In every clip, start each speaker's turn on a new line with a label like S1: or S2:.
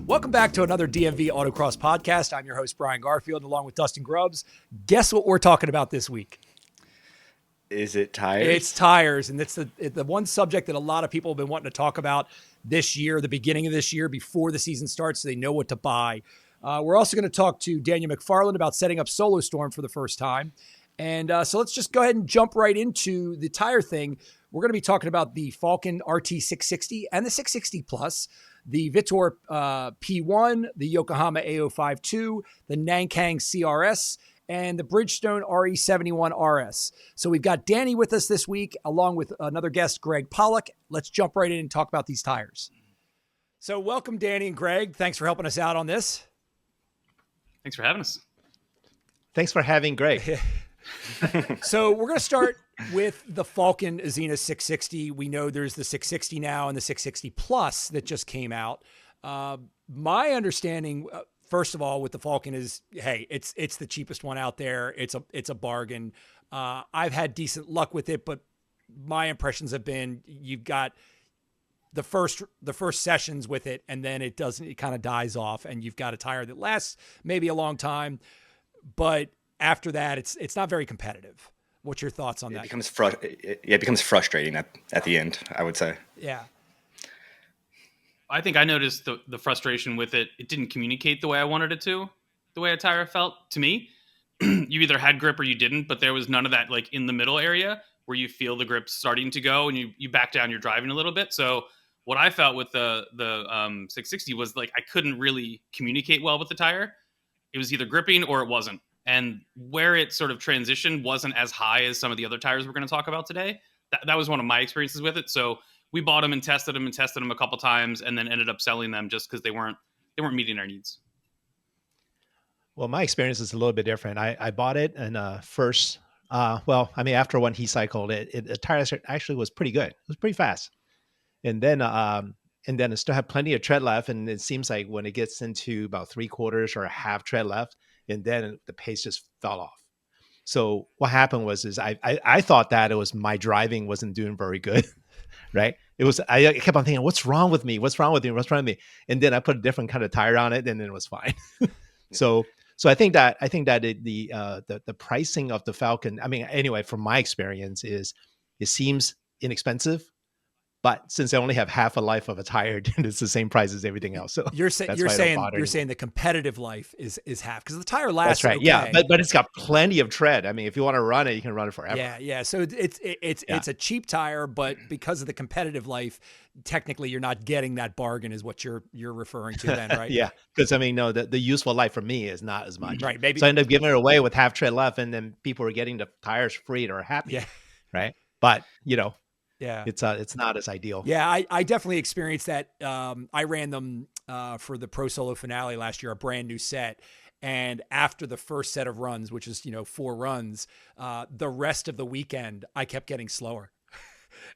S1: Welcome back to another DMV Autocross Podcast. I'm your host, Brian Garfield, along with Dustin Grubbs. Guess what we're talking about this week?
S2: Is it tires?
S1: It's tires, and it's the one subject that a lot of people have been wanting to talk about this year, the beginning of this year, before the season starts, so they know what to buy. We're also going to talk to Daniel McFarland about setting up SoloStorm for the first time. And so let's just go ahead and jump right into the tire thing. We're going to be talking about the Falken RT660 and the 660 Plus, the Vitor P1, the Yokohama A052, the Nankang CRS, and the Bridgestone RE71 RS. So we've got Danny with us this week, along with another guest, Greg Pollock. Let's jump right in and talk about these tires. So welcome, Danny and Greg. Thanks for helping us out on this.
S3: Thanks for having us.
S4: Thanks for having Greg.
S1: So we're going to start with the Falken Zenith 660. We know there's the 660 now and the 660 Plus that just came out. My understanding, first of all, with the Falken is, hey, it's the cheapest one out there. It's a bargain. I've had decent luck with it, but my impressions have been you've got the first sessions with it, and then it kind of dies off, and you've got a tire that lasts maybe a long time, but after that, it's not very competitive. What's your thoughts on that?
S2: It becomes frustrating at the end, I would say.
S1: Yeah.
S3: I think I noticed the frustration with it. It didn't communicate the way I wanted it to, the way a tire felt to me. You either had grip or you didn't, but there was none of that like in the middle area where you feel the grip starting to go and you back down, you're driving a little bit. So what I felt with the 660 was like I couldn't really communicate well with the tire. It was either gripping or it wasn't. And where it sort of transitioned wasn't as high as some of the other tires we're going to talk about today. That was one of my experiences with it. So we bought them and tested them a couple times and then ended up selling them just because they weren't meeting our needs.
S4: Well, my experience is a little bit different. I bought it and after one heat cycled, the tire actually was pretty good. It was pretty fast. And then it still had plenty of tread left. And it seems like when it gets into about 3/4 or a half tread left, and then the pace just fell off. So what happened was I thought that it was my driving wasn't doing very good, right? I kept on thinking, what's wrong with me? What's wrong with me? And then I put a different kind of tire on it, and then it was fine. So I think that the pricing of the Falken, I mean, anyway, from my experience, is it seems inexpensive. But since I only have half a life of a tire, it's the same price as everything else. So
S1: you're saying the competitive life is half because the tire lasts.
S4: That's right.
S1: Okay.
S4: Yeah, but it's got plenty of tread. I mean, if you want to run it, you can run it forever.
S1: Yeah. So it's a cheap tire, but because of the competitive life, technically you're not getting that bargain, is what you're referring to then, right?
S4: Yeah, because I mean, no, the useful life for me is not as much.
S1: Right. Maybe
S4: so I ended up giving it away with half tread left, and then people were getting the tires free or happy.
S1: Yeah.
S4: Right. But
S1: yeah,
S4: it's not as ideal.
S1: Yeah, I definitely experienced that. I ran them for the Pro Solo finale last year, a brand new set. And after the first set of runs, which is 4 runs, the rest of the weekend I kept getting slower,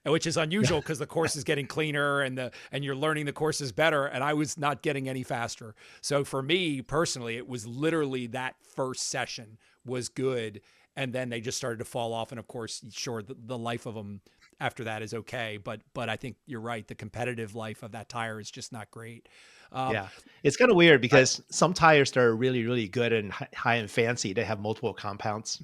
S1: which is unusual because the course is getting cleaner and you're learning the courses better. And I was not getting any faster. So for me personally, it was literally that first session was good, and then they just started to fall off. And of course, sure, the life of them after that is okay, but I think you're right. The competitive life of that tire is just not great.
S4: Yeah, it's kind of weird because some tires that are really, really good and high and fancy, they have multiple compounds,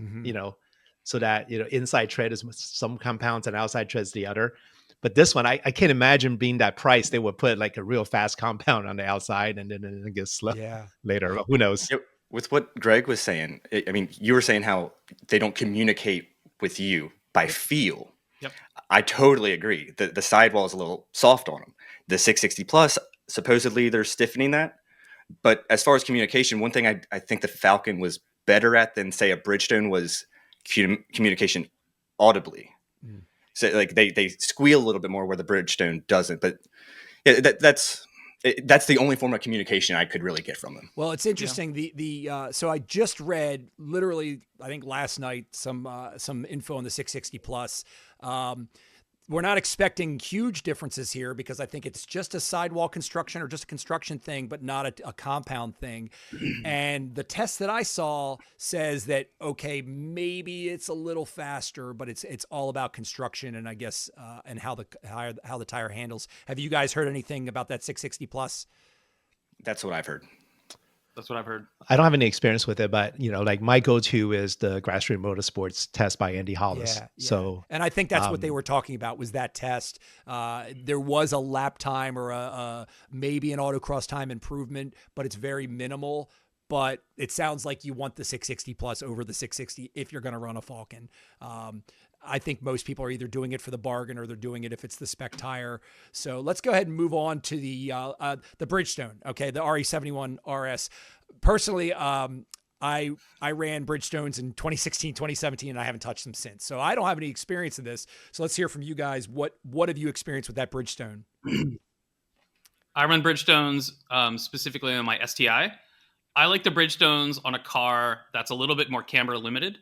S4: so that inside tread is some compounds and outside tread is the other. But this one, I can't imagine being that price. They would put like a real fast compound on the outside and then it gets slow later. Who knows?
S2: With what Greg was saying, I mean, you were saying how they don't communicate with you by feel.
S3: Yep.
S2: I totally agree. The sidewall is a little soft on them. The 660 Plus, supposedly they're stiffening that. But as far as communication, one thing I think the Falken was better at than, say, a Bridgestone was communication audibly. Mm. So like they squeal a little bit more where the Bridgestone doesn't. But yeah, that's the only form of communication I could really get from them.
S1: Well, it's interesting. Yeah. So I just read literally, I think last night, some info on the 660 Plus. We're not expecting huge differences here because I think it's just a sidewall construction or just a construction thing, but not a compound thing. And the test that I saw says that, okay, maybe it's a little faster, but it's all about construction and I guess, and how the tire handles. Have you guys heard anything about that 660 Plus?
S2: That's what I've heard.
S3: That's what I've heard.
S4: I don't have any experience with it, but like my go-to is the Grassroots Motorsports test by Andy Hollis.
S1: Yeah.
S4: So,
S1: and I think that's what they were talking about was that test. There was a lap time or a maybe an autocross time improvement, but it's very minimal. But it sounds like you want the 660 plus over the 660 if you're going to run a Falcon. I think most people are either doing it for the bargain or they're doing it if it's the spec tire. So let's go ahead and move on to the Bridgestone. Okay, the RE71 RS. Personally, I ran Bridgestones in 2016, 2017, and I haven't touched them since. So I don't have any experience in this. So let's hear from you guys. What have you experienced with that Bridgestone?
S3: I run Bridgestones specifically on my STI. I like the Bridgestones on a car that's a little bit more camber limited,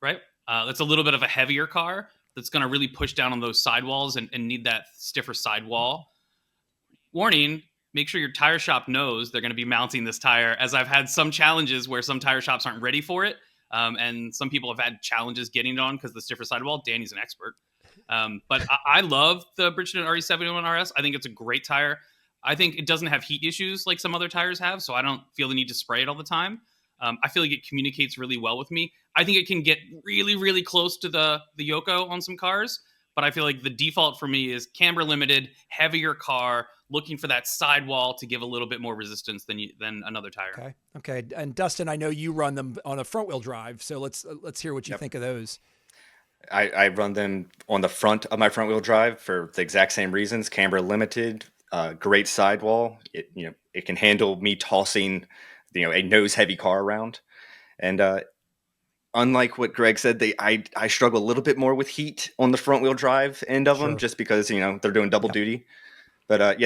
S3: right? That's a little bit of a heavier car that's going to really push down on those sidewalls and need that stiffer sidewall. Warning, make sure your tire shop knows they're going to be mounting this tire, as I've had some challenges where some tire shops aren't ready for it. And some people have had challenges getting it on because of the stiffer sidewall. Danny's an expert. But I love the Bridgestone RE71 RS. I think it's a great tire. I think it doesn't have heat issues like some other tires have, so I don't feel the need to spray it all the time. I feel like it communicates really well with me. I think it can get really, really close to the Yoko on some cars, but I feel like the default for me is camber limited, heavier car, looking for that sidewall to give a little bit more resistance than another tire.
S1: Okay. And Dustin, I know you run them on a front wheel drive, so let's hear what you think of those.
S2: I run them on the front of my front wheel drive for the exact same reasons. Camber limited, great sidewall. It can handle me tossing, a nose heavy car around. And unlike what Greg said, I struggle a little bit more with heat on the front wheel drive end of them, just because they're doing double duty. But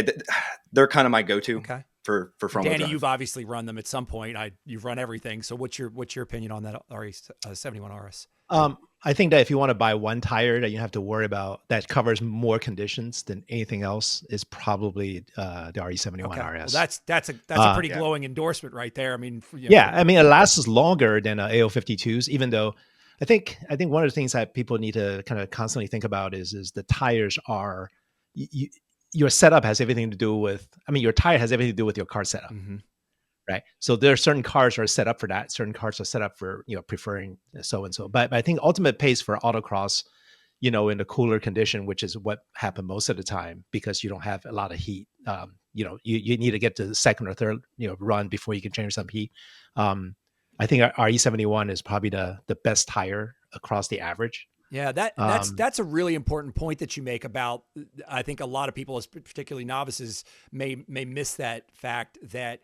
S2: they're kind of my go-to for front wheel
S1: Danny,
S2: drive.
S1: you've obviously run them at some point. You've run everything. So what's your opinion on that RE71 RS?
S4: I think that if you want to buy one tire that you have to worry about that covers more conditions than anything else is probably the RE71 RS.
S1: Well, that's a pretty glowing endorsement right there. I mean,
S4: I mean, it lasts longer than AO52s, even though I think one of the things that people need to kind of constantly think about is the tires are your setup has everything to do with. I mean, your tire has everything to do with your car setup. Mm-hmm. Right. So there are certain cars that are set up for that. Certain cars are set up for, preferring so and so. But I think ultimate pace for autocross, in the cooler condition, which is what happened most of the time because you don't have a lot of heat. You need to get to the second or third, run before you can change some heat. I think our RE71 is probably the best tire across the average.
S1: Yeah, that's a really important point that you make about. I think a lot of people, particularly novices, may miss that fact that.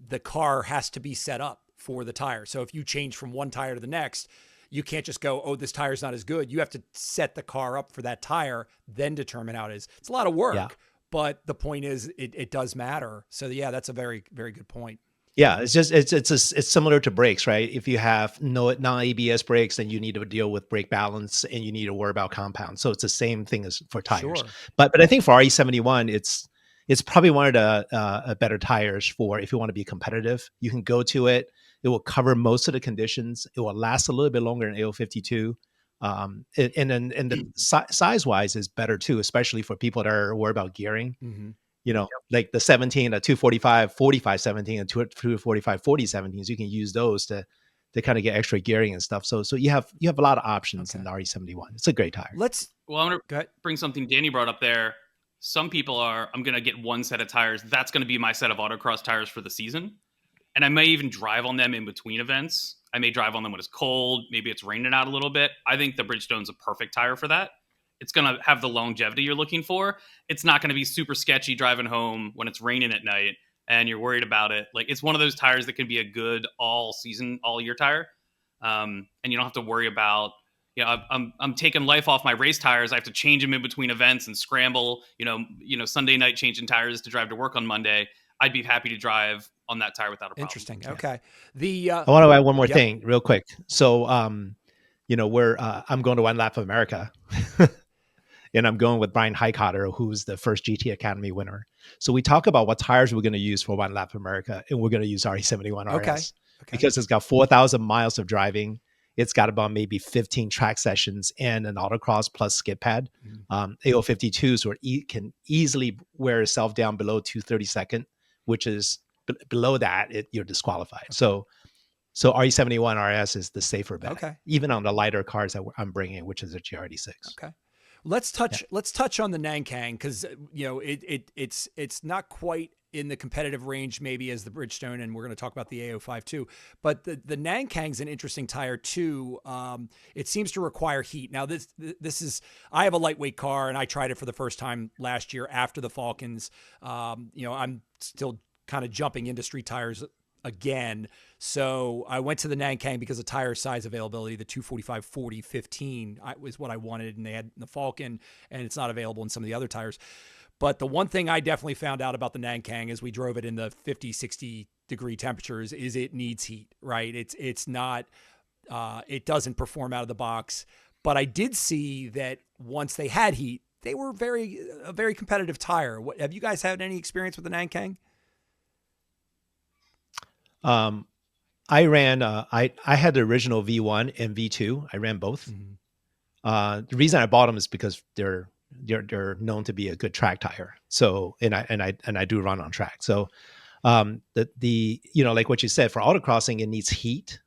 S1: The car has to be set up for the tire. So if you change from one tire to the next, you can't just go, oh, this tire's not as good. You have to set the car up for that tire, then determine how it is. It's a lot of work, but the point is it does matter. So that's a very, very good point.
S4: Yeah, it's similar to brakes, right? If you have non-ABS brakes, then you need to deal with brake balance and you need to worry about compound. So it's the same thing as for tires. Sure. But I think for RE71, it's probably one of the better tires for if you want to be competitive. You can go to it. It will cover most of the conditions. It will last a little bit longer than AO52. And the size-wise is better too, especially for people that are worried about gearing. Mm-hmm. Like the 17, a 245, 45, 17, and 245, 40, 17s. You can use those to kind of get extra gearing and stuff. So you have a lot of options in the RE71. It's a great tire.
S3: I'm going to bring something Danny brought up there. Some people I'm going to get one set of tires. That's going to be my set of autocross tires for the season. And I may even drive on them in between events. I may drive on them when it's cold. Maybe it's raining out a little bit. I think the Bridgestone's a perfect tire for that. It's going to have the longevity you're looking for. It's not going to be super sketchy driving home when it's raining at night and you're worried about it. Like, it's one of those tires that can be a good all season, all year tire. And you don't have to worry about, I'm taking life off my race tires. I have to change them in between events and scramble, Sunday night changing tires to drive to work on Monday. I'd be happy to drive on that tire without a problem.
S1: Interesting. Okay.
S4: I want to add one more thing real quick. So, I'm going to One Lap of America and I'm going with Brian Highcotter, who's the first GT Academy winner. So we talk about what tires we're going to use for One Lap of America, and we're going to use RE71 RS because it's got 4,000 miles of driving. It's got about maybe 15 track sessions and an autocross plus skid pad. AO52s can easily wear itself down below 232nd which is below that, you're disqualified. So RE71 RS is the safer bet,
S1: Okay.
S4: even on the lighter cars that I'm bringing, which is a GRD6.
S1: Okay. Let's touch on the Nankang, because it's not quite in the competitive range maybe as the Bridgestone, and we're going to talk about the A05 too. But the Nankang's an interesting tire too. It seems to require heat. Now this is, I have a lightweight car and I tried it for the first time last year after the Falcons. I'm still kind of jumping into street tires again. So I went to the Nankang because of tire size availability. The 245 40 15 was what I wanted, and they had the Falcon, and it's not available in some of the other tires. But the one thing I definitely found out about the Nankang as we drove it in the 50, 60 degree temperatures is it needs heat, right? It's not, it doesn't perform out of the box. But I did see that once they had heat, they were a very competitive tire. Have you guys had any experience with the Nankang?
S4: I ran, I had the original V1 and V2. I ran both. Mm-hmm. The reason I bought them is because they're known to be a good track tire. So, and I do run on track. So, like what you said, for autocrossing, it needs heat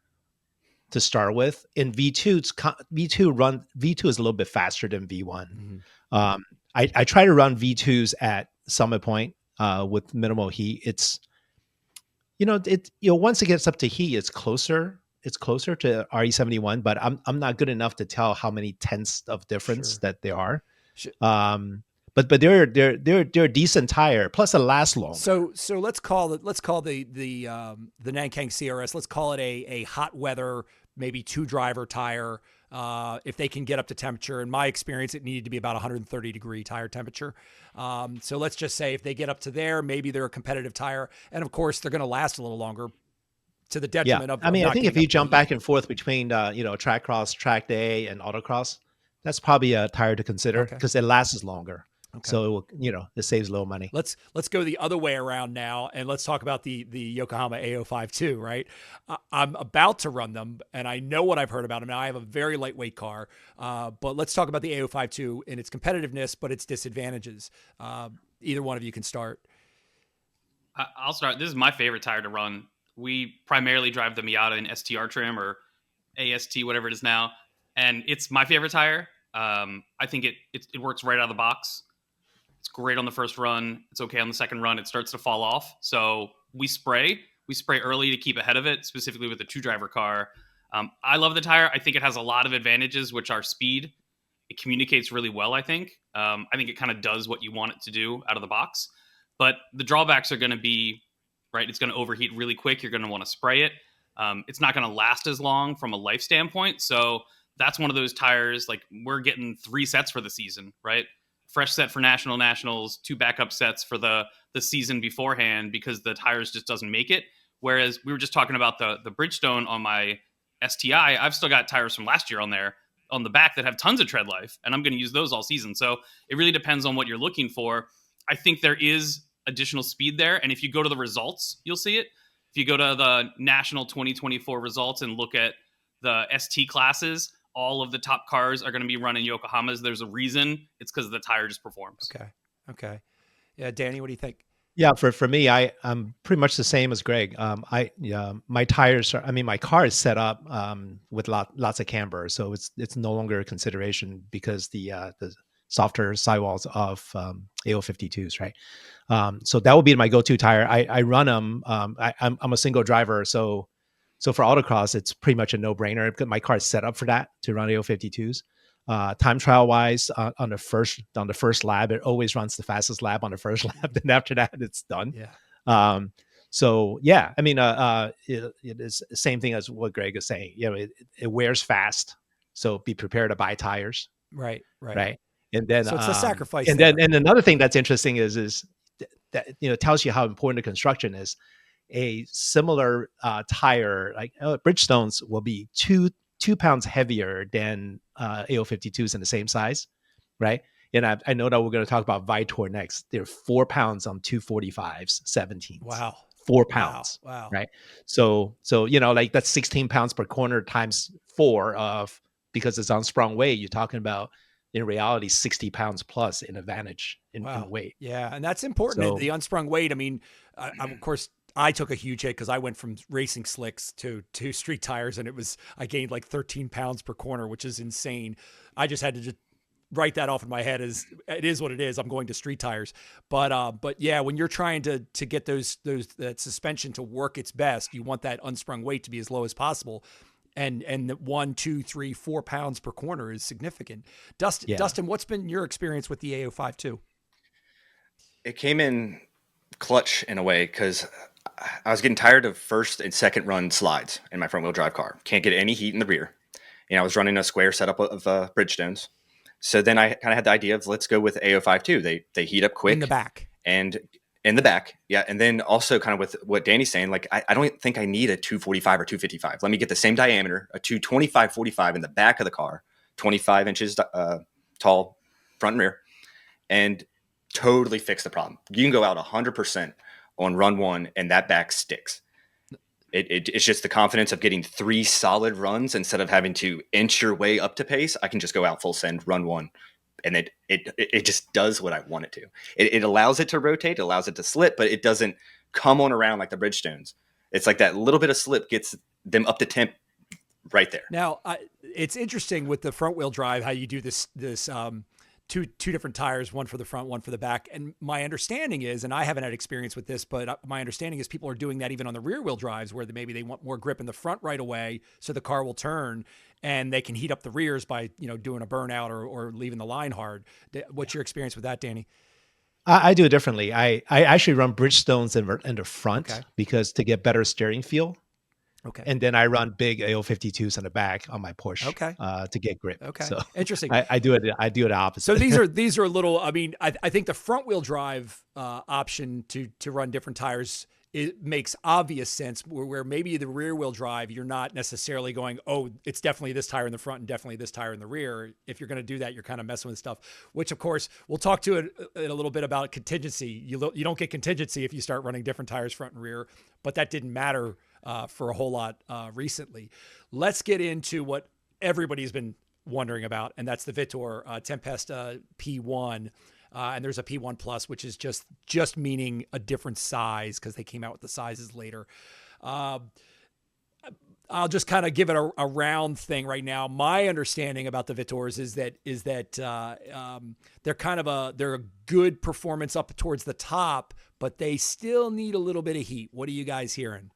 S4: to start with. In V2 is a little bit faster than V1. Mm-hmm. I try to run V2s at Summit Point, with minimal heat. It's, once it gets up to heat, it's closer to RE71, but I'm not good enough to tell how many tenths of difference that there are. Sure. But they're a decent tire. Plus, it lasts long.
S1: So let's call the Nankang CRS. Let's call it a hot weather, maybe 2-driver tire. If they can get up to temperature, in my experience, it needed to be about 130 degree tire temperature. So let's just say if they get up to there, maybe they're a competitive tire, and of course they're going to last a little longer. To the detriment of.
S4: I mean, I think if you jump back and forth between track cross, track day, and autocross, that's probably a tire to consider because it lasts longer. Okay. So it saves a little money.
S1: Let's go the other way around now, and let's talk about the Yokohama A05 too, right? I'm about to run them, and I know what I've heard about them. Now I have a very lightweight car, but let's talk about the A05 too and its competitiveness, but its disadvantages. Either one of you can start.
S3: I'll start. This is my favorite tire to run. We primarily drive the Miata in STR trim or AST, whatever it is now, and it's my favorite tire. I think it works right out of the box. It's great on the first run. It's okay on the second run. It starts to fall off. So we spray early to keep ahead of it, specifically with a 2-driver car. I love the tire. I think it has a lot of advantages, which are speed. It communicates really well, I think. I think it kind of does what you want it to do out of the box. But the drawbacks are going to be, right, it's going to overheat really quick. You're going to want to spray it. It's not going to last as long from a life standpoint. So that's one of those tires, like we're getting 3 sets for the season, right? Fresh set for nationals, 2 backup sets for the season beforehand because the tires just doesn't make it. Whereas we were just talking about the Bridgestone on my STI, I've still got tires from last year on there on the back that have tons of tread life, and I'm going to use those all season. So it really depends on what you're looking for. I think there is additional speed there, and if you go to the results, you'll see it. If you go to the National 2024 results and look at the ST classes, all of the top cars are going to be running Yokohamas. There's a reason. It's because the tire just performs.
S1: Okay. Yeah, Danny, what do you think?
S4: Yeah, for me, I'm pretty much the same as Greg. My tires my car is set up with lots of camber, so it's no longer a consideration because the softer sidewalls of AO52s, right? So that would be my go-to tire. I run them. I'm a single driver, so for autocross, it's pretty much a no-brainer because my car is set up for that to run AO52s. Time trial wise, on the first lap, it always runs the fastest lap on the first lap. Then after that, it's done. Yeah. So yeah, it is the same thing as what Greg is saying. It wears fast, so be prepared to buy tires.
S1: Right.
S4: And then
S1: so it's a sacrifice.
S4: And then another thing that's interesting is that tells you how important the construction is. A similar tire like Bridgestones will be 2 pounds heavier than AO52s in the same size, right? And I know that we're going to talk about Vitor next. They're 4 pounds on 245s, 17s.
S1: Wow.
S4: 4 pounds.
S1: Wow.
S4: Right. So like that's 16 pounds per corner times 4 of, because it's on sprung weight. You're talking about in reality 60 pounds plus in advantage in weight.
S1: Yeah, and that's important.
S4: So
S1: The unsprung weight. I mean, of course, I took a huge hit because I went from racing slicks to street tires, and I gained like 13 pounds per corner, which is insane. I just had to just write that off in my head as it is what it is. I'm going to street tires. But yeah, when you're trying to get that suspension to work its best, you want that unsprung weight to be as low as possible. And the 1, 2, 3, 4 pounds per corner is significant. Dustin, what's been your experience with the AO52?
S2: It came in clutch in a way because I was getting tired of first and second run slides in my front wheel drive car. Can't get any heat in the rear. I was running a square setup of Bridgestones. So then I kind of had the idea of let's go with AO52. They heat up quick
S1: in the back.
S2: And in the back, yeah. And then also kind of with what Danny's saying, like I don't think I need a 245 or 255. Let me get the same diameter, a 225/45 in the back of the car, 25 inches tall, front and rear, and totally fix the problem. You can go out 100% on run one, and that back sticks. It's just the confidence of getting 3 solid runs instead of having to inch your way up to pace. I can just go out full send, run one, and it just does what I want it to. It allows it to rotate, it allows it to slip, but it doesn't come on around like the Bridgestones. It's like that little bit of slip gets them up to temp right there.
S1: Now, it's interesting with the front wheel drive how you do this two different tires, one for the front, one for the back. And my understanding is, and I haven't had experience with this, but my understanding is people are doing that even on the rear wheel drives where maybe they want more grip in the front right away so the car will turn and they can heat up the rears by, doing a burnout or leaving the line hard. What's your experience with that, Danny?
S4: I do it differently. I actually run Bridgestones in the front because to get better steering feel.
S1: Okay.
S4: And then I run big AO52s on the back on my Porsche to get grip.
S1: Okay.
S4: So
S1: interesting.
S4: I do it opposite.
S1: So these are a little, I mean, I think the front wheel drive option to run different tires, it makes obvious sense where maybe the rear wheel drive, you're not necessarily going, oh, it's definitely this tire in the front and definitely this tire in the rear. If you're going to do that, you're kind of messing with stuff, which of course we'll talk to it in a little bit about contingency. You don't get contingency if you start running different tires front and rear, but that didn't matter for a whole lot recently. Let's get into what everybody's been wondering about, and that's the Vittor Tempesta P1. And there's a P1 Plus, which is just meaning a different size because they came out with the sizes later. I'll just kind of give it a round thing right now. My understanding about the Vittors is that they're a good performance up towards the top, but they still need a little bit of heat. What are you guys hearing?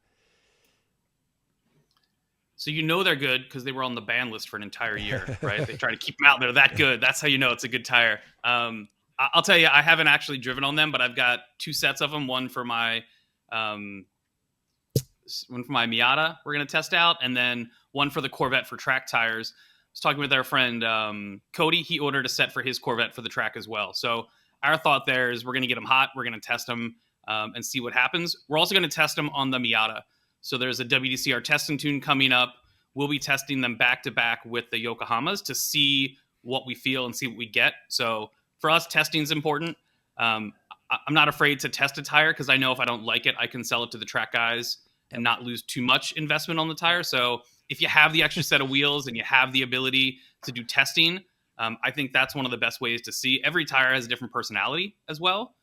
S3: So they're good because they were on the ban list for an entire year, right? They try to keep them out. They're that good. That's how you know it's a good tire. I'll tell you, I haven't actually driven on them, but I've got 2 sets of them. One for my Miata we're going to test out, and then one for the Corvette for track tires. I was talking with our friend Cody. He ordered a set for his Corvette for the track as well. So our thought there is we're going to get them hot. We're going to test them and see what happens. We're also going to test them on the Miata. So there's a WDCR testing tune coming up. We'll be testing them back-to-back with the Yokohamas to see what we feel and see what we get. So for us, testing is important. I'm not afraid to test a tire because I know if I don't like it, I can sell it to the track guys and not lose too much investment on the tire. So if you have the extra set of wheels and you have the ability to do testing, I think that's one of the best ways to see. Every tire has a different personality as well.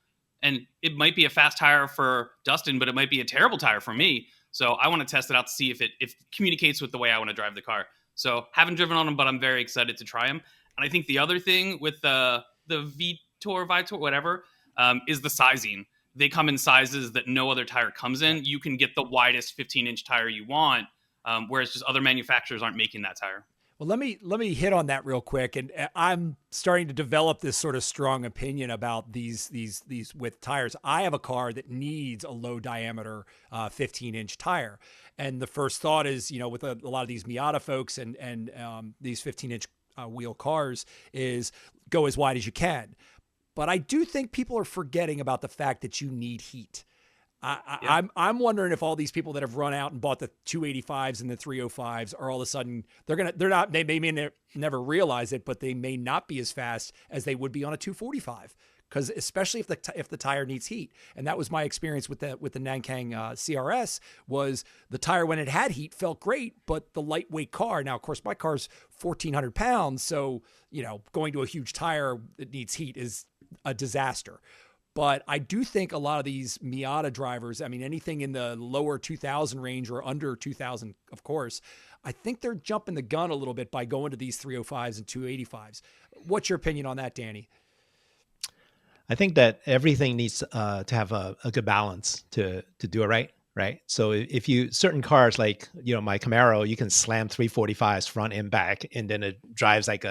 S3: And it might be a fast tire for Dustin, but it might be a terrible tire for me. So I want to test it out to see if it communicates with the way I want to drive the car. So haven't driven on them, but I'm very excited to try them. And I think the other thing with the Vitor, whatever, is the sizing. They come in sizes that no other tire comes in. You can get the widest 15-inch tire you want, whereas just other manufacturers aren't making that tire.
S1: Well, let me hit on that real quick. And I'm starting to develop this sort of strong opinion about these with tires. I have a car that needs a low diameter 15-inch tire. And the first thought is, with a lot of these Miata folks and these 15-inch wheel cars is go as wide as you can. But I do think people are forgetting about the fact that you need heat. I'm wondering if all these people that have run out and bought the 285s and the 305s are all of a sudden they may never realize it, but they may not be as fast as they would be on a 245. Because especially if the tire needs heat, and that was my experience with the Nankang CRS, was the tire when it had heat felt great, but the lightweight car. Now, of course, my car's 1,400 pounds, so going to a huge tire that needs heat is a disaster. But I do think a lot of these Miata drivers, I mean, anything in the lower 2,000 range or under 2,000, of course, I think they're jumping the gun a little bit by going to these 305s and 285s. What's your opinion on that, Danny?
S4: I think that everything needs to have a good balance to do it right. So if you certain cars like my Camaro, you can slam 345s front and back, and then it drives like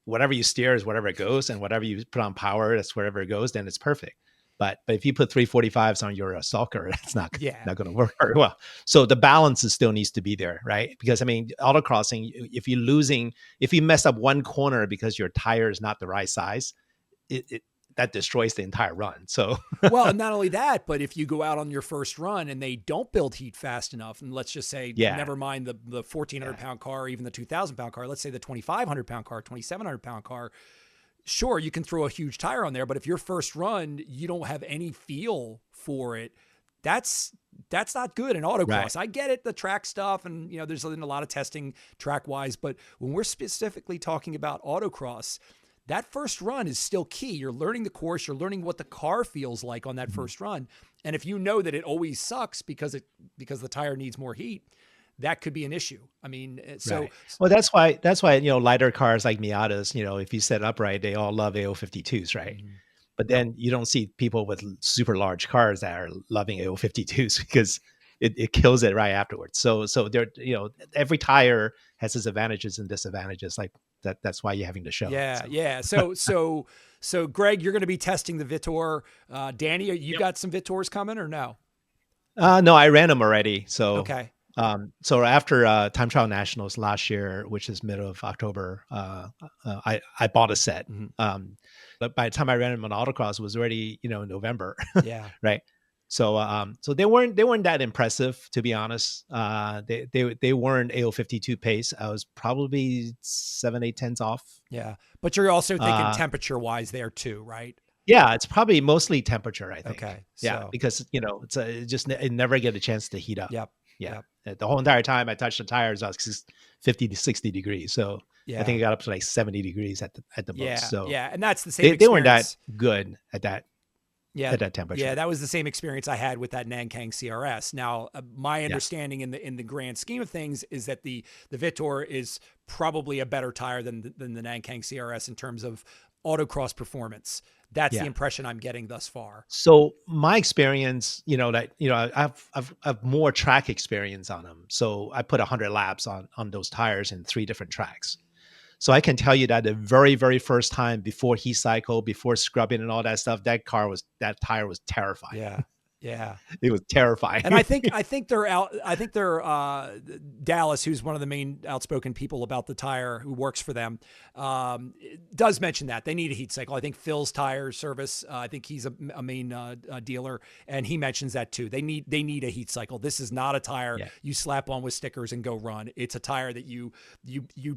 S4: whatever you steer is whatever it goes, and whatever you put on power, that's wherever it goes. Then it's perfect. But if you put 345s on your Stalker, that's not going to work very well. So the balance still needs to be there, right? Because I mean, autocrossing, if you mess up one corner because your tire is not the right size, that destroys the entire run. So
S1: well, and not only that, but if you go out on your first run and they don't build heat fast enough, and let's just say, never mind the 1,400 pound car, or even the 2,000 pound car, let's say the 2,500 pound car, 2,700 pound car, sure, you can throw a huge tire on there, but if your first run, you don't have any feel for it, that's not good in autocross. Right. I get it, the track stuff, and there's a lot of testing track wise, but when we're specifically talking about autocross, that first run is still key. You're learning the course. You're learning what the car feels like on that first run. And if you know that it always sucks because the tire needs more heat, that could be an issue. I mean, so
S4: right. Well, that's why lighter cars like Miatas, if you set up right, they all love AO52s, right? Mm-hmm. But then you don't see people with super large cars that are loving AO52s because it kills it right afterwards. So there, every tire has its advantages and disadvantages. Like that's why you're having the show.
S1: Yeah. So Greg, you're going to be testing the Vittor. Danny, you got some Vittors coming or no?
S4: No, I ran them already. So
S1: okay.
S4: So after Time Trial Nationals last year, which is middle of October, I bought a set. Mm-hmm. But by the time I ran them on autocross, it was already in November.
S1: Yeah.
S4: Right. So they weren't that impressive, to be honest. They weren't AO52 pace. I was probably 7/8 off.
S1: Yeah, but you're also thinking temperature wise there too, right?
S4: Yeah, it's probably mostly temperature, I think.
S1: Okay.
S4: Yeah, because it never get a chance to heat up.
S1: Yep.
S4: Yeah. Yep. The whole entire time I touched the tires, I was 50 to 60 degrees. So I think it got up to like 70 degrees at the most. So
S1: and that's the same.
S4: They weren't that good at that.
S1: Yeah,
S4: at that temperature.
S1: Yeah, that was the same experience I had with that Nankang CRS. Now, my understanding in the grand scheme of things is that the Vittor is probably a better tire than the Nankang CRS in terms of autocross performance. That's the impression I'm getting thus far.
S4: So my experience, I've more track experience on them. So I put 100 laps on those tires in 3 different tracks. So I can tell you that the very, very first time before heat cycle, before scrubbing and all that stuff, that tire was terrifying.
S1: Yeah. Yeah.
S4: It was terrifying.
S1: And I think they're Dallas, who's one of the main outspoken people about the tire, who works for them, does mention that they need a heat cycle. I think Phil's Tire Service, I think he's a main dealer, and he mentions that too. They need a heat cycle. This is not a tire you slap on with stickers and go run. It's a tire that you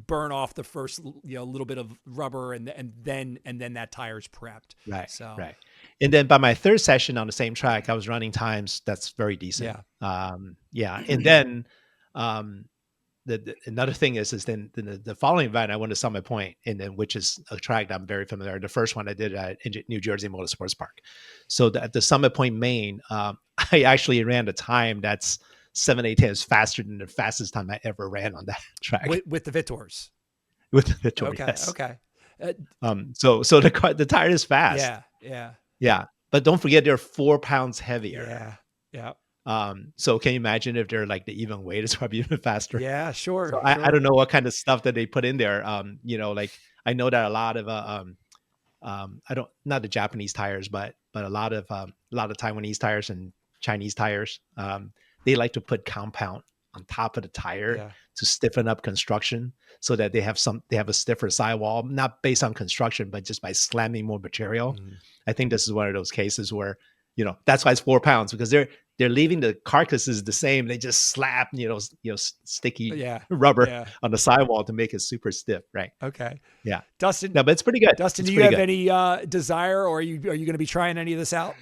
S1: burn off the first little bit of rubber and then that tire's prepped.
S4: Right.
S1: So
S4: right. And then by my third session on the same track, I was running times that's very decent.
S1: Yeah.
S4: And then another thing is then the following event I went to Summit Point, and then which is a track that I'm very familiar. The first one I did at New Jersey Motorsports Park. So at the Summit Point Main, I actually ran a time that's 7/8 faster than the fastest time I ever ran on that track
S1: with the Vittors.
S4: With the Vittor,
S1: okay.
S4: yes.
S1: Okay.
S4: So the tire is fast. Yeah. But don't forget they're 4 pounds heavier.
S1: Yeah.
S4: So can you imagine if they're like the even weight is probably even faster?
S1: Yeah, sure.
S4: So I don't know what kind of stuff that they put in there. Like I know that a lot of not the Japanese tires, but a lot of Taiwanese tires and Chinese tires, they like to put compound on top of the tire to stiffen up construction so that they have a stiffer sidewall, not based on construction, but just by slamming more material. I think this is one of those cases where That's why it's 4 pounds, because they're leaving the carcasses the same. They just slap, sticky
S1: Yeah.
S4: rubber
S1: Yeah.
S4: on the sidewall to make it super stiff, right?
S1: Okay.
S4: Yeah.
S1: Dustin.
S4: No, but it's pretty good.
S1: Dustin,
S4: it's
S1: do you have
S4: good.
S1: any desire, or are you going to be trying any of this out?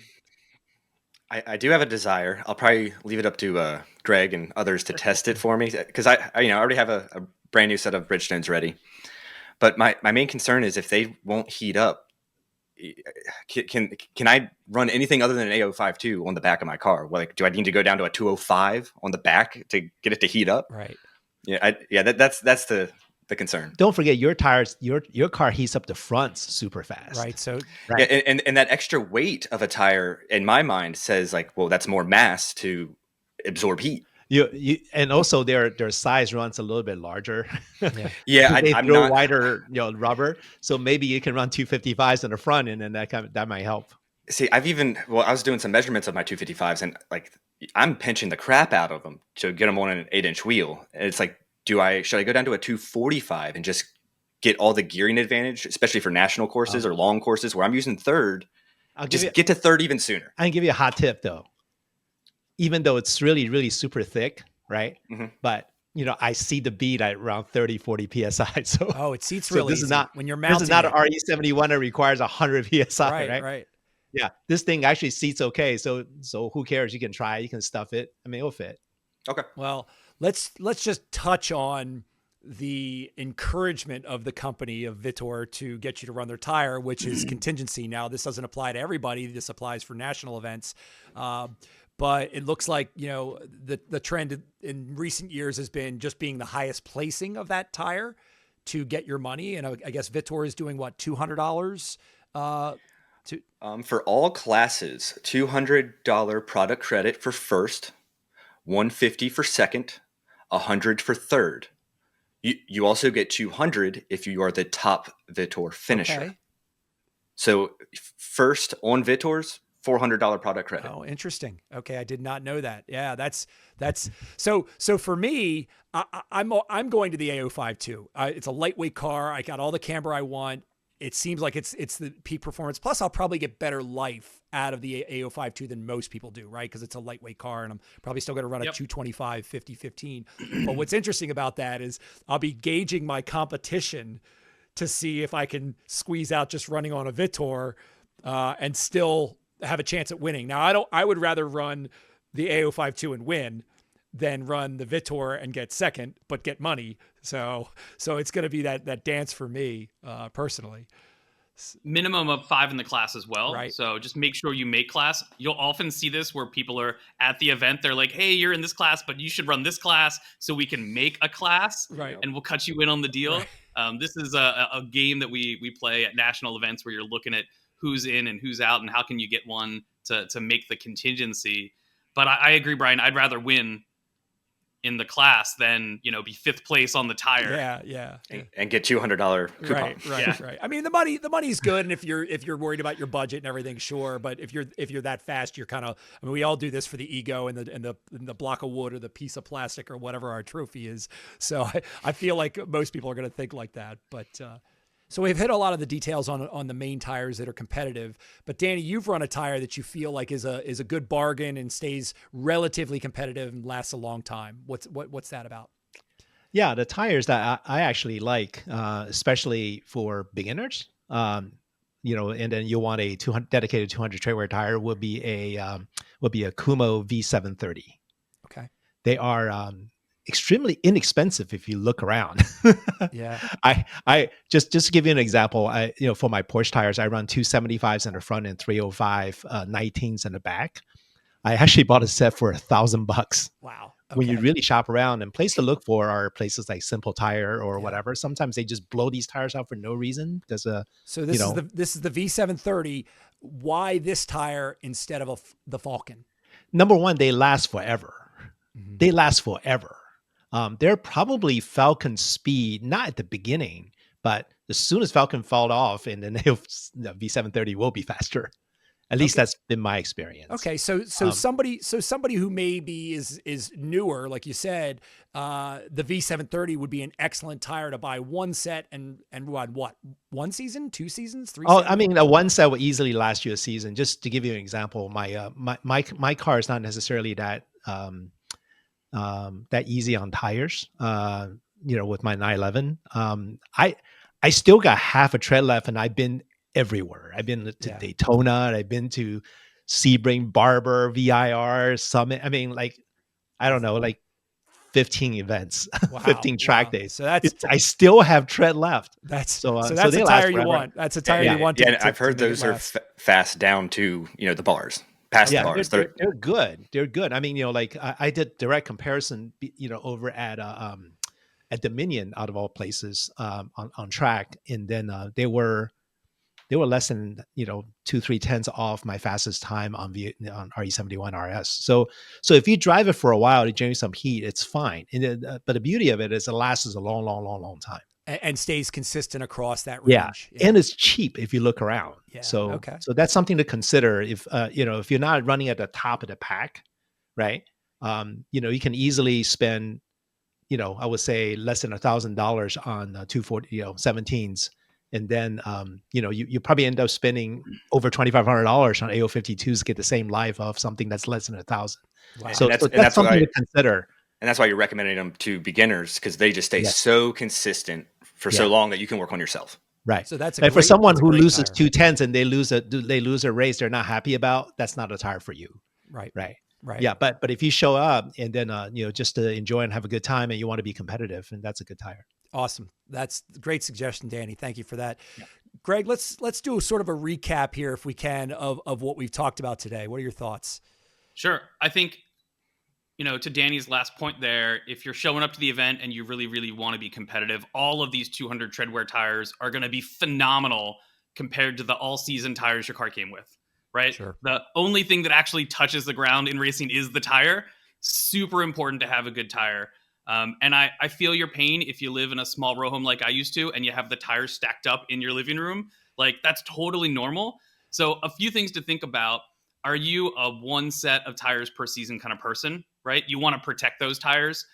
S2: I do have a desire. I'll probably leave it up to Greg and others to test it for me, because I already have a brand new set of Bridgestones ready. But my main concern is if they won't heat up, can I run anything other than an A052 on the back of my car? Well, like, do I need to go down to a 205 on the back to get it to heat up?
S1: Right.
S2: Yeah. That's the concern.
S4: Don't forget your tires. Your car heats up the fronts super fast.
S1: Right. So
S2: Yeah, and that extra weight of a tire in my mind says, like, well, that's more mass to absorb heat.
S4: You and also their size runs a little bit larger.
S2: Yeah,
S4: they
S2: I'm
S4: throw
S2: not
S4: wider rubber, so maybe you can run 255s in the front, and then that might help.
S2: See, I was doing some measurements of my 255s, and like I'm pinching the crap out of them to get them on an 8-inch wheel. And it's like, should I go down to a 245 and just get all the gearing advantage, especially for national courses or long courses where I'm using third? Get to third even sooner.
S4: I can give you a hot tip though. Even though it's really, really super thick, right?
S2: Mm-hmm.
S4: But I see the bead at around 30, 40 PSI. So
S1: it seats really
S4: this
S1: easy
S4: is not
S1: when you're mounting.
S4: This is not an RE71 that requires 100 PSI, right?
S1: Right.
S4: Yeah, this thing actually seats okay. So who cares? You can try. You can stuff it. I mean, it'll fit.
S2: Okay.
S1: Well, let's just touch on the encouragement of the company of Vittor to get you to run their tire, which is contingency. Now, this doesn't apply to everybody. This applies for national events. But it looks like, the trend in recent years has been just being the highest placing of that tire to get your money. And I guess Vittor is doing what, $200?
S2: For all classes, $200 product credit for first, $150 for second, $100 for third. You also get $200 if you are the top Vittor finisher.
S1: Okay.
S2: So first on Vittors, $400 product credit.
S1: Oh, interesting. Okay, I did not know that. Yeah, that's so for me, I'm going to the A052. It's a lightweight car. I got all the camber I want. It seems like it's the peak performance. Plus, I'll probably get better life out of the A052 than most people do, right? Because it's a lightweight car, and I'm probably still going to run a 225, 50, 15. But what's interesting about that is I'll be gauging my competition to see if I can squeeze out just running on a Vittor and still have a chance at winning. Now, I would rather run the A052 and win than run the Vittor and get second, but get money. So it's going to be that dance for me personally.
S3: Minimum of 5 in the class as well.
S1: Right.
S3: So just make sure you make class. You'll often see this where people are at the event. They're like, hey, you're in this class, but you should run this class so we can make a class.
S1: Right.
S3: And we'll cut you in on the deal. Right. This is a game that we play at national events where you're looking at who's in and who's out and how can you get one to make the contingency. But I agree, Brian. I'd rather win in the class than, be 5th place on the tire.
S1: Yeah.
S2: And get $200 coupon.
S1: Right. I mean, the money's good. And if you're worried about your budget and everything, sure. But if you're that fast, you're kind of, we all do this for the ego and the block of wood or the piece of plastic or whatever our trophy is. So I feel like most people are going to think like that. But, so we've hit a lot of the details on the main tires that are competitive, but Danny, you've run a tire that you feel like is a good bargain and stays relatively competitive and lasts a long time. What's that about?
S4: Yeah, the tires that I actually like, especially for beginners, and then you want a dedicated 200 treadwear tire would be a Kumo V730.
S1: Okay,
S4: they are extremely inexpensive if you look around.
S1: Yeah.
S4: I just to give you an example, for my Porsche tires, I run 275s in the front and 305 19s in the back. I actually bought a set for $1,000.
S1: Wow.
S4: Okay. When you really shop around, and place to look for are places like Simple Tire or whatever. Sometimes they just blow these tires out for no reason because
S1: so this is the V730. Why this tire instead of the Falcon?
S4: Number one, they last forever. Mm-hmm. They last forever. They're probably Falcon speed, not at the beginning, but as soon as Falcon fall off, and then the V730 will be faster. At least
S1: Okay.
S4: that's been my experience.
S1: Okay, so somebody who maybe is newer, like you said, the V730 would be an excellent tire to buy one set and run what, 1 season, 2 seasons, 3
S4: Oh,
S1: seasons?
S4: I mean, a one set would easily last you a season. Just to give you an example, my car is not necessarily that that easy on tires. With my 911, I still got half a tread left, and I've been everywhere. I've been to
S1: Yeah.
S4: Daytona. I've been to Sebring, Barber, VIR, Summit. I mean, like, I don't know, like 15 events,
S1: Wow,
S4: 15 track
S1: wow.
S4: days.
S1: So that's
S4: I still have tread left.
S1: so
S4: So
S1: that's
S4: they
S1: a
S4: last
S1: tire you
S4: forever.
S1: want. That's a tire
S2: Yeah,
S1: you want.
S2: yeah,
S1: To,
S2: and
S1: to,
S2: I've heard
S1: to make it
S2: those are
S1: last.
S2: fast down to the bars, past the
S4: Yeah,
S2: bars.
S4: they're good. They're good. I mean, like I did direct comparison, over at Dominion, out of all places, on track, and then they were less than 2-3 tenths off my fastest time on RE71 RS. So if you drive it for a while to generate some heat, it's fine. And then, but the beauty of it is it lasts a long time.
S1: And stays consistent across that
S4: Yeah.
S1: range.
S4: And it's cheap if you look around.
S1: Yeah,
S4: So
S1: okay.
S4: so that's something to consider if if you're not running at the top of the pack, right? You can easily spend, I would say less than $1,000 on 240, 17s. And then you probably end up spending over $2,500 on AO52s to get the same life of something that's less than 1,000.
S1: Wow.
S4: So
S2: And
S4: that's something to consider.
S2: And that's why you're recommending them to beginners, because they just stay
S4: Yes.
S2: so consistent for so long that you can work on yourself.
S4: Right.
S1: So that's
S4: Like for someone who loses
S1: tire.
S4: 2 tenths and they lose a race they're not happy about, that's not a tire for you.
S1: Right.
S4: Right.
S1: Right.
S4: Yeah. But if you show up and then just to enjoy and have a good time and you want to be competitive, and that's a good tire.
S1: Awesome. That's a great suggestion, Danny. Thank you for that.
S4: Yeah.
S1: Greg, let's do a sort of a recap here, if we can, of what we've talked about today. What are your thoughts?
S3: Sure. I think, to Danny's last point there, if you're showing up to the event and you really, really want to be competitive, all of these 200 treadwear tires are going to be phenomenal compared to the all-season tires your car came with, right?
S1: Sure.
S3: The only thing that actually touches the ground in racing is the tire. Super important to have a good tire. And I feel your pain if you live in a small row home like I used to, and you have the tires stacked up in your living room. Like, that's totally normal. So a few things to think about. Are you a one set of tires per season kind of person, right? You want to protect those tires.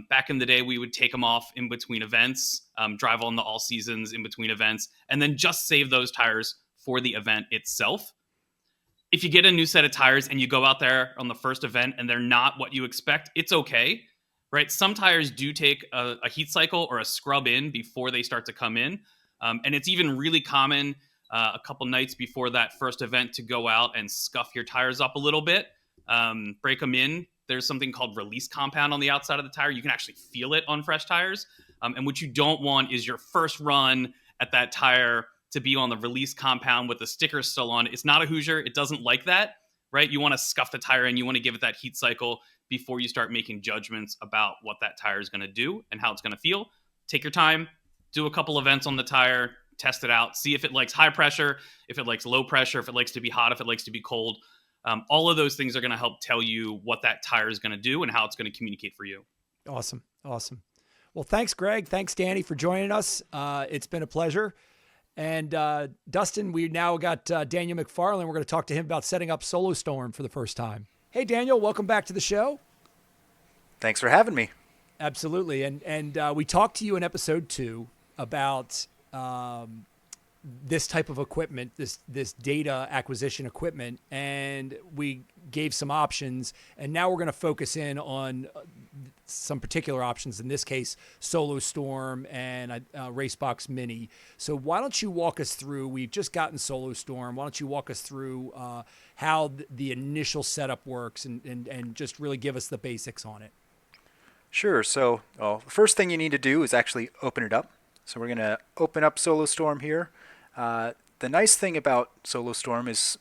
S3: Back in the day, we would take them off in between events, drive on the all seasons in between events, and then just save those tires for the event itself. If you get a new set of tires and you go out there on the first event and they're not what you expect, it's okay, right? Some tires do take a heat cycle or a scrub in before they start to come in. And it's even really common a couple nights before that first event to go out and scuff your tires up a little bit, break them in. There's something called release compound on the outside of the tire. You can actually feel it on fresh tires. And what you don't want is your first run at that tire to be on the release compound with the sticker still on. It's not a Hoosier. It doesn't like that, right? You want to scuff the tire and you want to give it that heat cycle before you start making judgments about what that tire is going to do and how it's going to feel. Take your time, do a couple events on the tire, test it out, see if it likes high pressure, if it likes low pressure, if it likes to be hot, if it likes to be cold. All of those things are going to help tell you what that tire is going to do and how it's going to communicate for you.
S1: Awesome. Well, thanks, Greg. Thanks, Danny, for joining us. It's been a pleasure. And Dustin, we now got Daniel McFarland. We're going to talk to him about setting up SoloStorm for the first time. Hey, Daniel, welcome back to the show.
S5: Thanks for having me.
S1: Absolutely. And we talked to you in episode 2 about this type of equipment, this data acquisition equipment, and we gave some options. And now we're going to focus in on some particular options, in this case, SoloStorm and Racebox Mini. So why don't you walk us through, we've just gotten SoloStorm, why don't you walk us through how the initial setup works and just really give us the basics on it.
S5: Sure. So the first thing you need to do is actually open it up. So we're going to open up SoloStorm here. The nice thing about SoloStorm is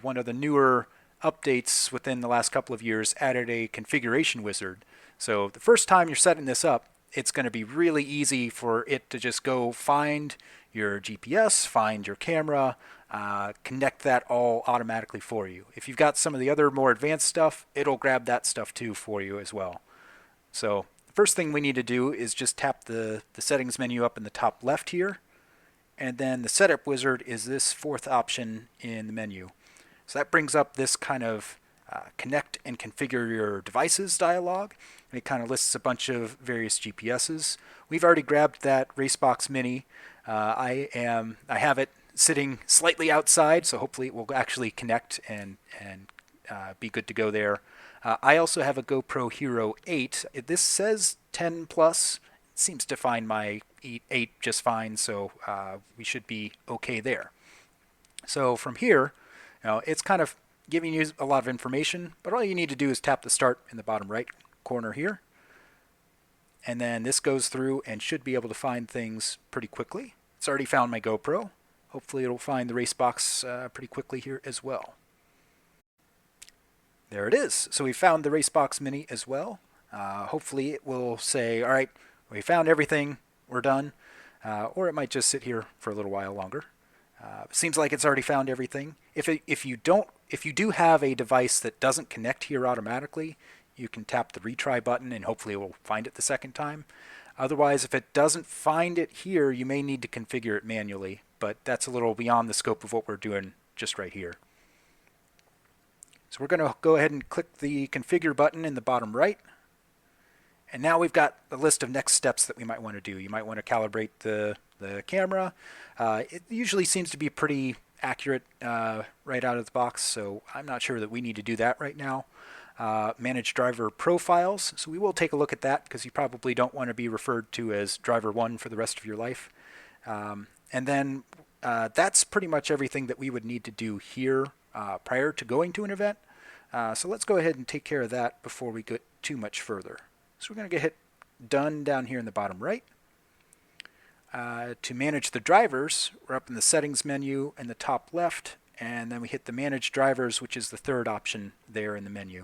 S5: one of the newer updates within the last couple of years added a configuration wizard. So the first time you're setting this up, it's going to be really easy for it to just go find your GPS, find your camera, connect that all automatically for you. If you've got some of the other more advanced stuff, it'll grab that stuff too for you as well. So the first thing we need to do is just tap the settings menu up in the top left here. And then the setup wizard is this fourth option in the menu. So that brings up this kind of connect and configure your devices dialog. And it kind of lists a bunch of various GPSs. We've already grabbed that Racebox Mini. I have it sitting slightly outside, so hopefully it will actually connect and be good to go there. I also have a GoPro Hero 8. This says 10 plus. It seems to find my 8 just fine, so we should be okay there. So from here, it's kind of giving you a lot of information, but all you need to do is tap the start in the bottom right corner here. And then this goes through and should be able to find things pretty quickly. It's already found my GoPro. Hopefully it'll find the Racebox pretty quickly here as well. There it is. So we found the Racebox Mini as well. Hopefully it will say, all right, we found everything, we're done. Or it might just sit here for a little while longer. Seems like it's already found everything. If you do have a device that doesn't connect here automatically, you can tap the retry button and hopefully it will find it the second time. Otherwise, if it doesn't find it here, you may need to configure it manually, but that's a little beyond the scope of what we're doing just right here. So we're going to go ahead and click the configure button in the bottom right. And now we've got the list of next steps that we might want to do. You might want to calibrate the camera. It usually seems to be pretty accurate right out of the box, so I'm not sure that we need to do that right now. Manage driver profiles. So we will take a look at that because you probably don't want to be referred to as driver 1 for the rest of your life. And then that's pretty much everything that we would need to do here prior to going to an event. So let's go ahead and take care of that before we get too much further. So we're going to hit done down here in the bottom right. To manage the drivers, we're up in the settings menu in the top left, and then we hit the manage drivers, which is the third option there in the menu.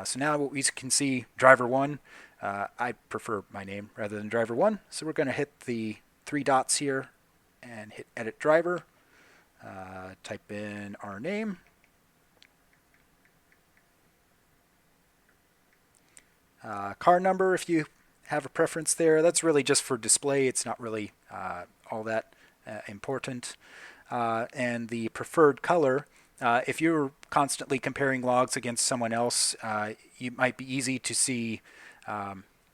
S5: So now we can see driver 1. I prefer my name rather than driver 1, so we're going to hit the 3 dots here and hit edit driver. Type in our name. Car number, if you have a preference there. That's really just for display. It's not really all that important. And the preferred color, if you're constantly comparing logs against someone else, it might be easy to see,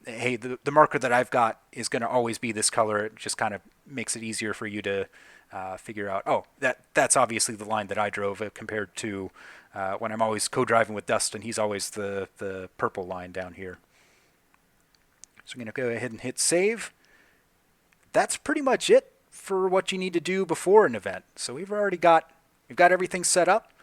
S5: hey, the marker that I've got is going to always be this color. It just kind of makes it easier for you to figure out, oh, that's obviously the line that I drove compared to when I'm always co-driving with Dustin. He's always the purple line down here. So I'm going to go ahead and hit save. That's pretty much it for what you need to do before an event. So we've got everything set up.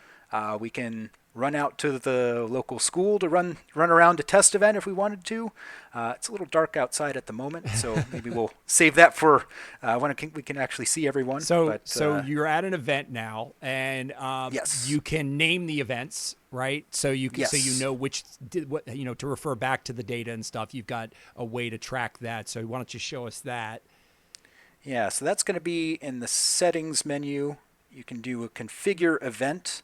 S5: We can run out to the local school to run around a test event if we wanted to. It's a little dark outside at the moment, so maybe we'll save that for when we can actually see everyone.
S1: So you're at an event now, and
S5: yes,
S1: you can name the events, right? So you can,
S5: yes,
S1: so you know which did what, to refer back to the data and stuff. You've got a way to track that. So why don't you show us that?
S5: Yeah, so that's going to be in the settings menu. You can do a configure event.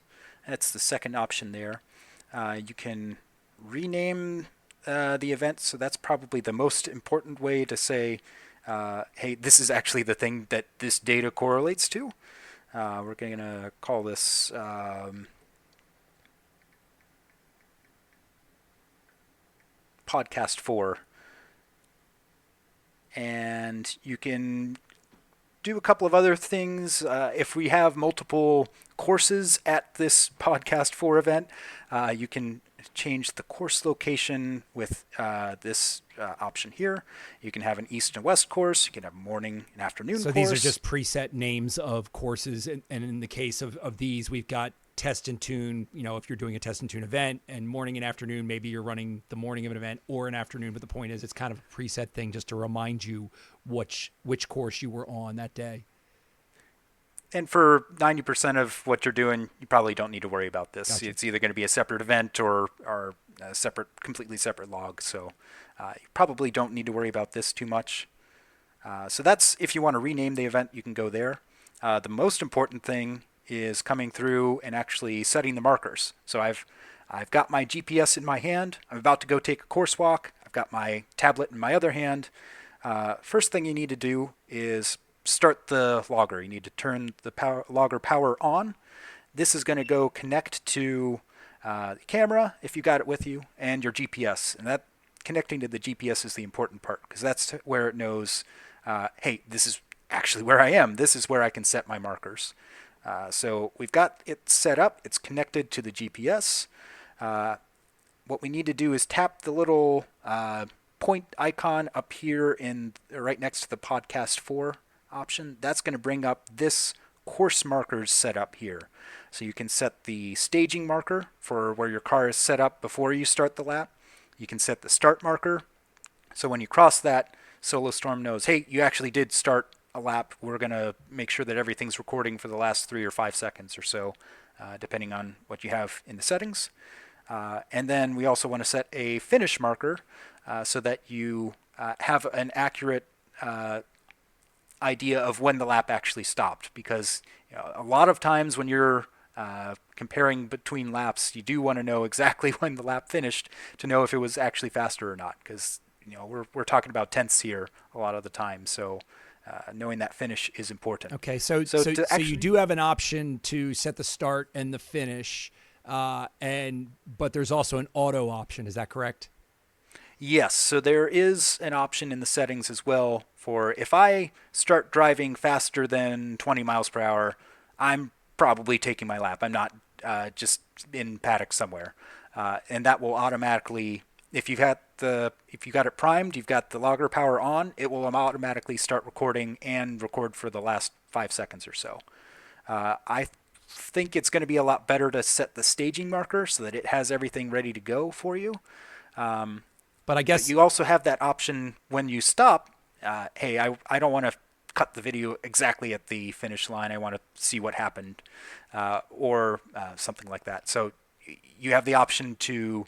S5: That's the second option there. You can rename the event, so that's probably the most important way to say, hey, this is actually the thing that this data correlates to. We're going to call this Podcast 4. And you can do a couple of other things. If we have multiple courses at this Podcast 4 event, you can change the course location with this option here. You can have an east and west course. You can have morning and afternoon course.
S1: So these are just preset names of courses. And in the case of these, we've got test and tune, if you're doing a test and tune event, and morning and afternoon, maybe you're running the morning of an event or an afternoon. But the point is, it's kind of a preset thing just to remind you which course you were on that day.
S5: And for 90% of what you're doing, you probably don't need to worry about this.
S1: Gotcha.
S5: It's either going to be a separate event or a completely separate log. So you probably don't need to worry about this too much. So that's, if you want to rename the event, you can go there. The most important thing is coming through and actually setting the markers. So I've got my GPS in my hand. I'm about to go take a course walk. I've got my tablet in my other hand. First thing you need to do is start the logger. You need to turn the logger power on. this is going to go connect to the camera if you got it with you and your GPS. And that connecting to the GPS is the important part because that's where it knows, hey, this is actually where I am. This is where I can set my markers. So we've got it set up. It's connected to the GPS. What we need to do is tap the little point icon up here in right next to the podcast 4 option. That's going to bring up this course markers setup here. So you can set the staging marker for where your car is set up before you start the lap. You can set the start marker. So when you cross that, SoloStorm knows, hey, you actually did start a lap. We're going to make sure that everything's recording for the last 3 or 5 seconds or so, depending on what you have in the settings. And then we also want to set a finish marker so that you have an accurate idea of when the lap actually stopped. Because a lot of times when you're comparing between laps, you do want to know exactly when the lap finished to know if it was actually faster or not. Because we're talking about tenths here a lot of the time. So knowing that finish is important.
S1: Okay, so you do have an option to set the start and the finish, but there's also an auto option. Is that correct?
S5: Yes, so there is an option in the settings as well for if I start driving faster than 20 miles per hour, I'm probably taking my lap. I'm not just in paddock somewhere, and that will automatically, if you got it primed, you've got the logger power on, it will automatically start recording and record for the last 5 seconds or so. I think it's going to be a lot better to set the staging marker so that it has everything ready to go for you.
S1: But I guess
S5: you also have that option when you stop. Hey, I don't want to cut the video exactly at the finish line. I want to see what happened, or something like that. So you have the option to,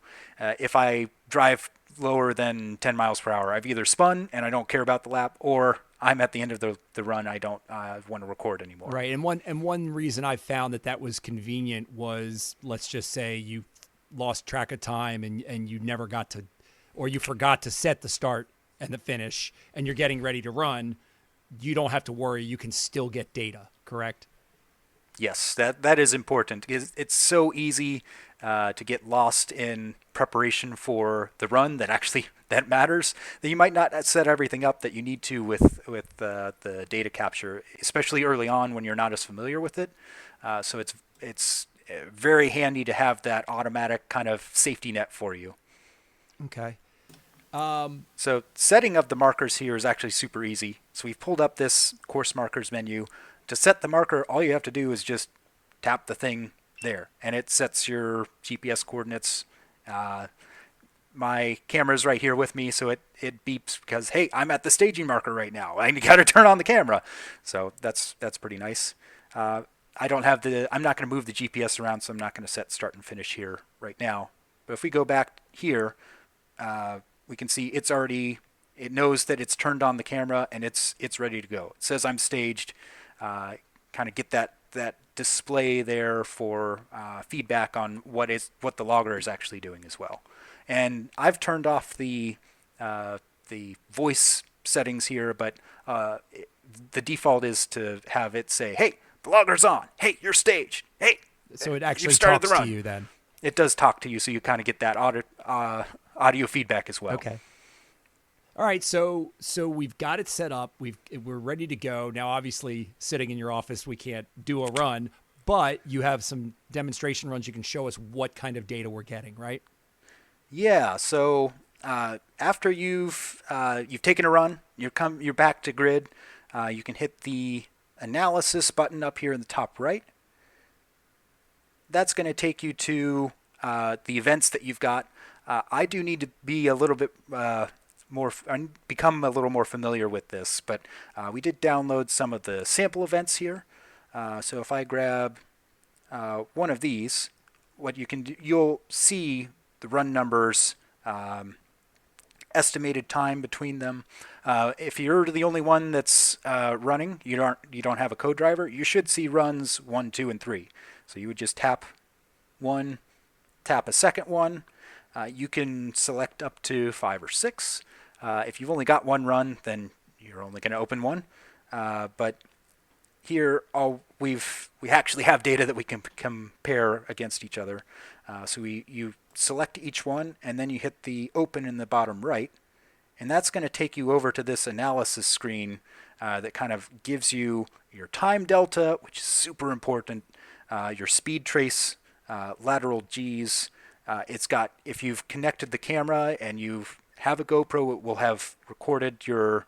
S5: if I drive lower than 10 miles per hour, I've either spun and I don't care about the lap, or I'm at the end of the run. I don't want to record anymore.
S1: Right, and one reason I found that was convenient was, let's just say you lost track of time and you never got to, or you forgot to set the start and the finish, and you're getting ready to run. You don't have to worry. You can still get data, correct?
S5: Yes, that is important. It's so easy to get lost in preparation for the run that matters, that you might not set everything up that you need to with the data capture, especially early on when you're not as familiar with it. So it's very handy to have that automatic kind of safety net for you.
S1: Okay.
S5: So setting of the markers here is actually super easy. So we've pulled up this course markers menu. To set the marker, all you have to do is just tap the thing there, and it sets your GPS coordinates. My camera's right here with me, so it beeps because, hey, I'm at the staging marker right now. I got to turn on the camera. So that's pretty nice. I'm not going to move the GPS around, so I'm not going to set start and finish here right now. But if we go back here, we can see it knows that it's turned on the camera and it's ready to go. It says I'm staged. Kind of get that display there for feedback on what the logger is actually doing as well. And I've turned off the voice settings here, but the default is to have it say, "Hey, the logger's on. Hey, you're staged. Hey."
S1: So it actually talks to you then.
S5: It does talk to you, so you kind of get that audio feedback as well.
S1: Okay. All right, so we've got it set up. We're ready to go. Now, obviously, sitting in your office, we can't do a run, but you have some demonstration runs. You can show us what kind of data we're getting, right?
S5: Yeah. So after you've taken a run, you're back to grid. You can hit the analysis button up here in the top right. That's going to take you to the events that you've got. I do need to be a little bit become a little more familiar with this, but we did download some of the sample events here. So if I grab one of these, what you can do, you'll see the run numbers, estimated time between them. If you're the only one that's running, you don't have a co-driver, you should see runs 1, 2, and 3. So you would just tap one, tap a second one. You can select up to 5 or 6. If you've only got one run, then you're only going to open one. But here we actually have data that we can compare against each other. So you select each one, and then you hit the open in the bottom right, and that's going to take you over to this analysis screen that kind of gives you your time delta, which is super important, your speed trace, lateral Gs. It's got, if you've connected the camera and you have a GoPro, it will have recorded your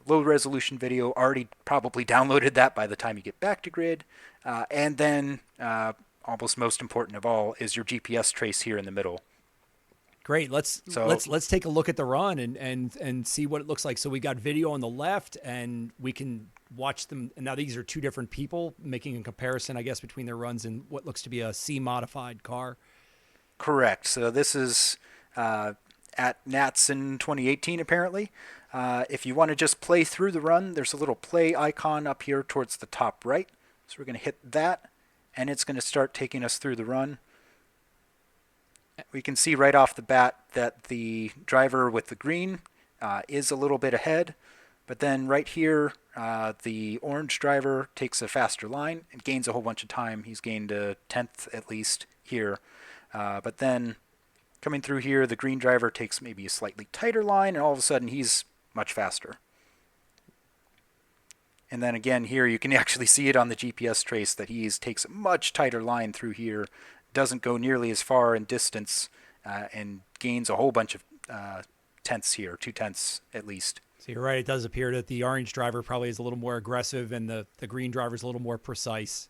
S5: low resolution video, already probably downloaded that by the time you get back to grid. And then almost most important of all is your GPS trace here in the middle.
S1: Great. Let's take a look at the run and see what it looks like. So we got video on the left, and we can watch them. And now these are two different people making a comparison, I guess, between their runs and what looks to be a C modified car.
S5: Correct. So this is at Nats in 2018, apparently. If you want to just play through the run, there's a little play icon up here towards the top right. So we're going to hit that, and it's going to start taking us through the run. We can see right off the bat that the driver with the green is a little bit ahead, but then right here, the orange driver takes a faster line and gains a whole bunch of time. He's gained a 10th at least here. But then coming through here, the green driver takes maybe a slightly tighter line, and all of a sudden he's much faster. And then again here, you can actually see it on the GPS trace that he takes a much tighter line through here, doesn't go nearly as far in distance, and gains a whole bunch of tenths here, 2 tenths at least.
S1: So you're right. It does appear that the orange driver probably is a little more aggressive, and the green driver is a little more precise.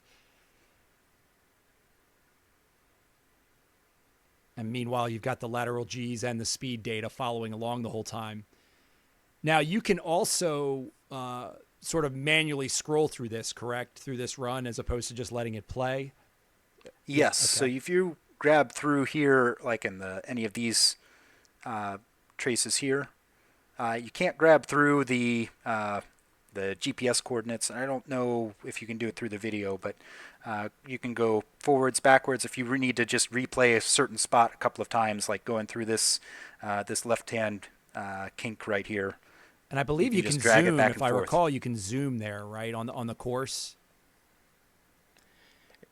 S1: And meanwhile, you've got the lateral Gs and the speed data following along the whole time. Now, you can also sort of manually scroll through this, correct? Through this run, as opposed to just letting it play?
S5: Yes.
S1: Okay.
S5: So if you grab through here, like in any of these traces here, you can't grab through the GPS coordinates. And I don't know if you can do it through the video, but you can go forwards, backwards. If you need to just replay a certain spot a couple of times, like going through this left-hand kink right here.
S1: And I believe you can
S5: just drag it
S1: zoom.
S5: back
S1: If
S5: and
S1: I
S5: forth.
S1: recall, you can zoom there, right, on the course.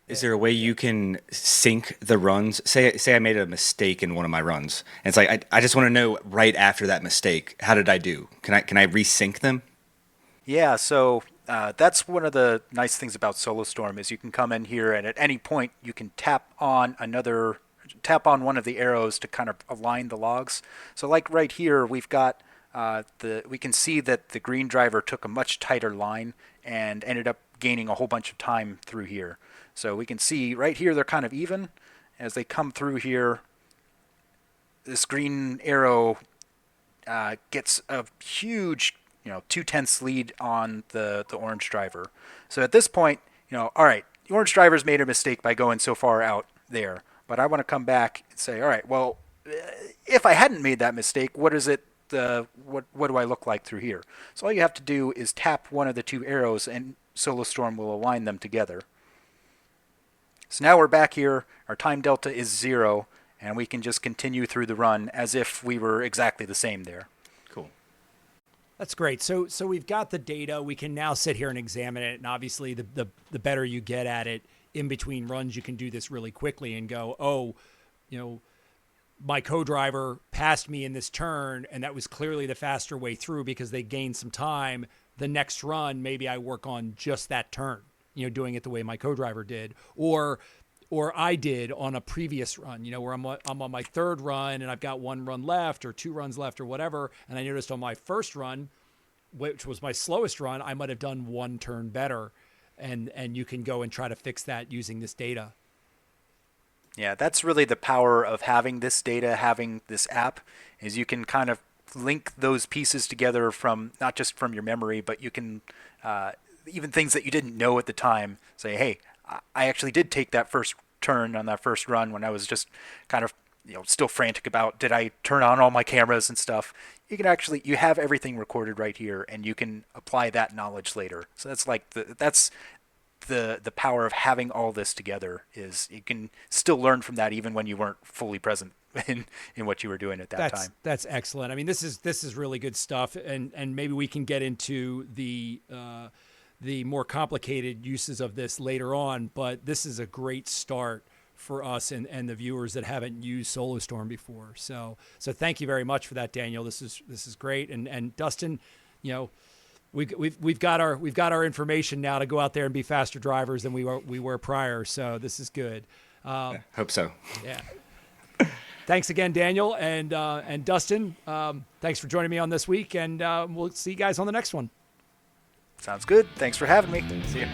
S2: Is there a way you can sync the runs? Say I made a mistake in one of my runs, and it's like I just want to know right after that mistake, how did I do? Can I resync them?
S5: Yeah, so that's one of the nice things about SoloStorm is you can come in here and at any point you can tap on one of the arrows to kind of align the logs. So like right here, we've got we can see that the green driver took a much tighter line and ended up gaining a whole bunch of time through here. So we can see right here they're kind of even. As they come through here, this green arrow gets a huge 2 tenths lead on the orange driver. So at this point, all right, the orange driver's made a mistake by going so far out there, but I want to come back and say, all right, well, if I hadn't made that mistake, what is it? What do I look like through here? So all you have to do is tap one of the 2 arrows, and SoloStorm will align them together. So now we're back here. Our time delta is 0, and we can just continue through the run as if we were exactly the same there.
S2: Cool.
S1: That's great. So we've got the data. We can now sit here and examine it. And obviously, the better you get at it in between runs, you can do this really quickly and go, my co-driver passed me in this turn, and that was clearly the faster way through because they gained some time. The next run, maybe I work on just that turn, doing it the way my co-driver did, or I did on a previous run, where I'm on my 3rd run and I've got 1 run left or 2 runs left or whatever. And I noticed on my first run, which was my slowest run, I might have done 1 turn better. And you can go and try to fix that using this data.
S5: Yeah, that's really the power of having this data, having this app, is you can kind of link those pieces together from not just from your memory, but you can even things that you didn't know at the time say, hey, I actually did take that first turn on that first run when I was just kind of still frantic about did I turn on all my cameras and stuff. You have everything recorded right here, and you can apply that knowledge later. So that's like the power of having all this together is you can still learn from that even when you weren't fully present in what you were doing at that time.
S1: That's excellent. I mean, this is really good stuff, and maybe we can get into the the more complicated uses of this later on, but this is a great start for us and the viewers that haven't used SoloStorm before. So thank you very much for that, Daniel. This is great. And Dustin, you know, we've got our information now to go out there and be faster drivers than we were prior. So this is good.
S2: Hope so.
S1: Yeah. Thanks again, Daniel and Dustin. Thanks for joining me on this week, and we'll see you guys on the next one.
S5: Sounds good. Thanks for having me.
S2: See you.